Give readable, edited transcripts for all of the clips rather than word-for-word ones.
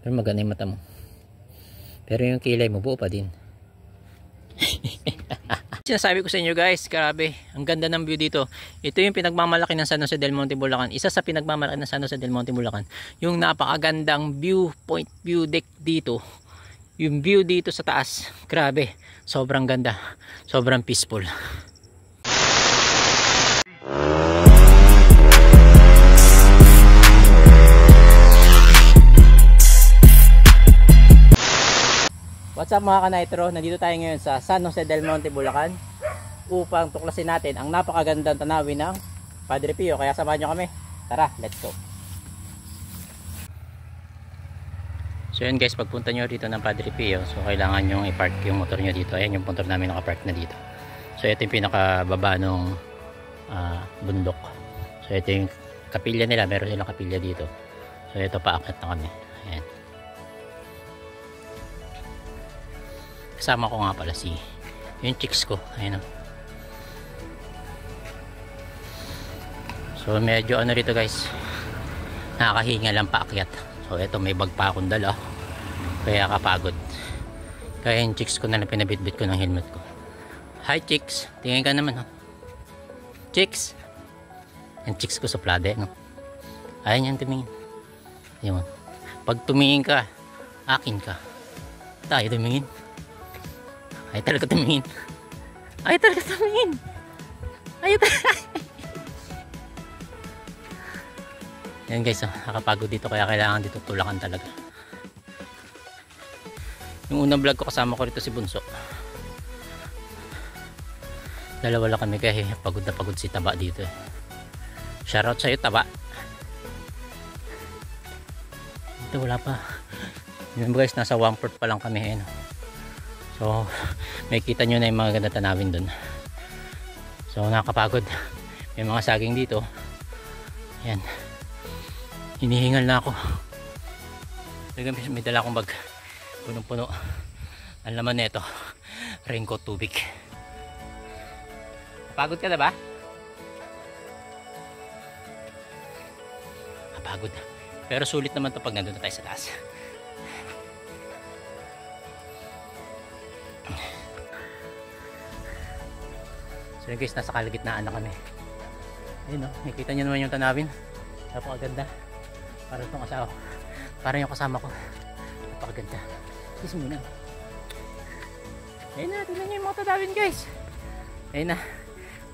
Pero maganda yung mata mo. Pero yung kilay mo buo pa din. Sinasabi ko sa inyo guys, grabe, ang ganda ng view dito. Ito yung pinagmamalaki ng San Jose del Monte, Bulacan. Isa sa pinagmamalaki ng San Jose del Monte, Bulacan. Yung napakagandang viewpoint, view deck dito. Yung view dito sa taas, grabe, sobrang ganda, sobrang peaceful. What's up mga ka-Nitro? Nandito tayo ngayon sa San Jose del Monte, Bulacan upang tuklasin natin ang napakagandang tanawin ng Padre Pio. Kaya samahan nyo kami. Tara, let's go. So yun guys, pagpunta nyo dito ng Padre Pio, so kailangan nyo i-park yung motor nyo dito. Ayan yung motor namin nakapark na dito. So ito yung pinakababa ng bundok. So ito yung kapilya nila, meron silang kapilya dito. So ito, paakyat na kami. Ayan. Kasama ko nga pala yung chicks ko. Ayun. So medyo ano rito guys, nakakahinga lang paakyat. So ito, may bag pa akong dala, kaya kapagod. Kaya yung chicks ko na lang pinabitbit ko ng helmet ko. Hi chicks, tingin ka naman, chicks. Yung chicks ko suplade, no? Ayun yan, tumingin. Ayun. Pag tumingin ka, akin ka. Tayo tumingin. Ay talaga tumingin. Ay talaga tumingin. Ay talaga. Yan guys, nakapagod dito kaya kailangan dito tulakan talaga. Yung unang vlog ko kasama ko rito si Bunso. Dalawa lang kami kaya pagod na pagod si Taba dito. Shoutout sa'yo Taba. Dito wala pa. Yun guys, nasa 1/4 pa lang kami. So may kita nyo na yung mga ganda tanawin dun. So nakakapagod. May mga saging dito. Ayan. Hinihingal na ako. May dala akong bag. Punong-puno. Ang laman nito, raincoat tubig. Napagod ka na ba? Napagod. Pero sulit naman to pag nandun na tayo sa taas. So yun guys, nasa kalagitnaan na kami. Ayun o, nakikita nyo naman yung tanawin. Napakaganda. Para itong asawa. Para yung kasama ko. Napakaganda. Kiss muna. Ayun na, tignan nyo yung mga tanawin guys. Ayun na,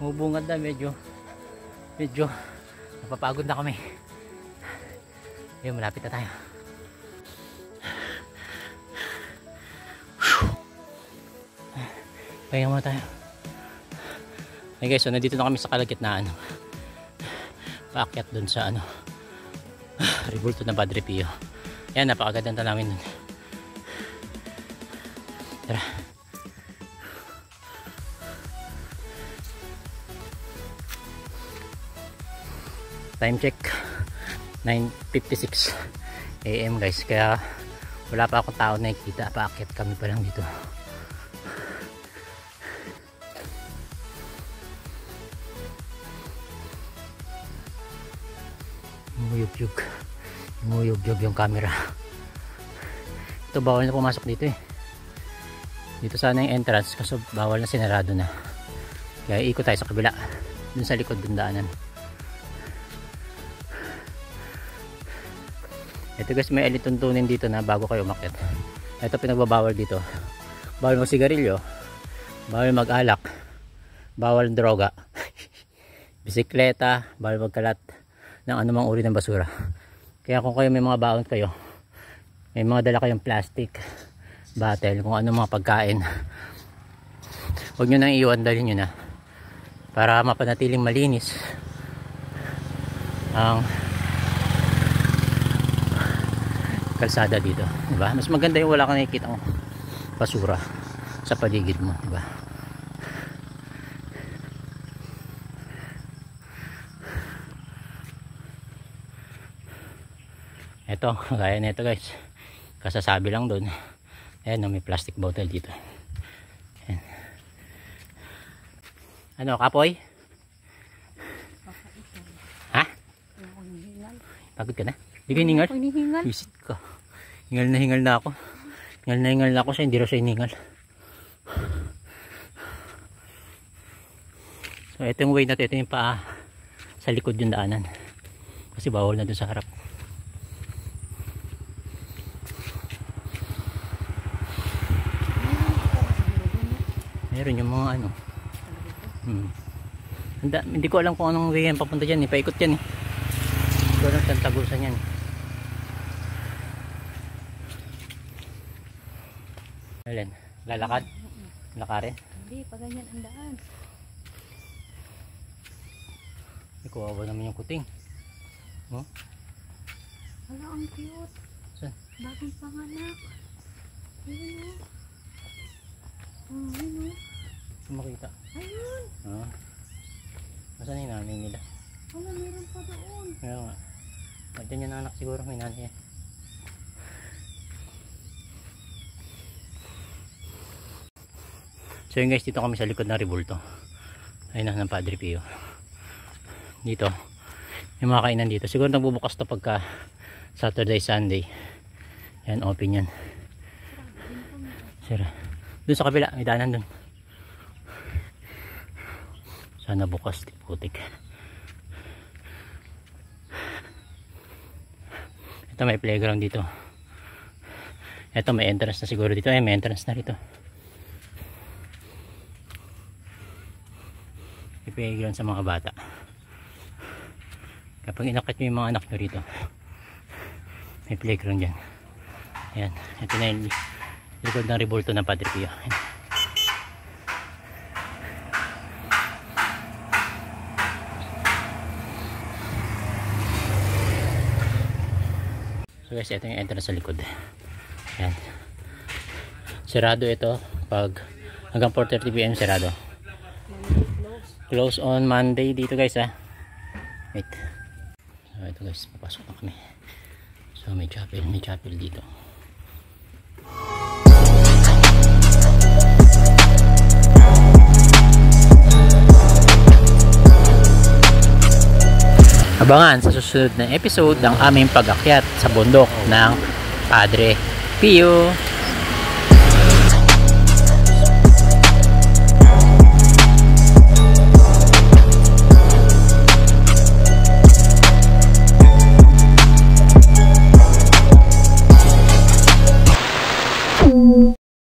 mubungad na, medyo napapagod na kami. Ayun, malapit na tayo. Kaya muna tayo. Hey guys, so nandito na kami sa kalagitnaan. Paakyat dun sa Ribulto ng Padre Pio. Ayan, napakagandang tanawin dun. Tara. Time check 9:56 AM guys, kaya wala pa akong tao nakikita. Paakyat kami pa lang dito. Umuyog-yog yung camera. Ito bawal na pumasok dito dito sana yung entrance kasi bawal na, sinarado na. Kaya ikot tayo sa kabila, dun sa likod dun daanan. Ito guys, may alituntunin dito na bago kayo umakyat. Ito pinagbabawal dito. Bawal magsigarilyo, bawal mag-alak, bawal droga, bisikleta, bawal magkalat ng anumang uri ng basura. Kaya kung kayo may mga baon kayo, may mga dala kayong plastic bottle, kung ano mga pagkain, huwag nyo nang iwan, dalhin nyo na para mapanatiling malinis ang kalsada dito, diba? Mas maganda yung wala kang nakikita ng basura sa paligid mo, diba? Ito, gaya nito guys, kasasabi lang doon. Ayan, may plastic bottle dito. Ayan. Ano, kapoy? Ha? Pagod ka na? Hindi ka hiningal? Visit ka. Hingal na ako. Hingal na ako siya, hindi raw siya hiningal. So ito yung way natin, ito yung paa sa likod yung daanan. Kasi bawal na dun sa harap. Meron yung mga ano. Hindi ko alam kung anong way yan papunta dyan. Paikot yan eh. Hindi ko alam saan tagusan yan. Alin? Lalakad? Lakarin? Hindi, pa ganyan ang daan. Kawawa naman yung kuting. Oh? Hala, ang cute. Saan? Bagong panganak. Ayun o. Oh, ayun o. Saan makita? Ayun. Ah. Nasaan yung nanay nila? Wala, meron pa doon. Kaya nga. Diyan yung anak siguro, may nanay yan. So yun guys, dito kami sa likod ng Rebulto. Ayun na, ng Padre Pio. Dito yung mga kainan dito, siguro nagbubukas to pagka Saturday, Sunday. Yan, open yan. Sira. Doon sa kabila, may daanan doon. Sana bukas, putik. Ito may playground dito. Ito may entrance na siguro dito. Ay, may entrance na rito. May playground sa mga bata. Kapag inakit nyo yung mga anak nyo rito, may playground dyan. Ayan, ito na yung likod ng Rebulto ng Padre Pio. Ayan. So guys, ito yung entrance sa likod. Ayan. Sarado ito pag hanggang 4:30 PM sarado. Close on Monday dito guys ha. Wait. So ito guys, papasok na kami. So may chapel dito. Abangan sa susunod na episode ng aming pag-akyat sa bundok ng Padre Pio.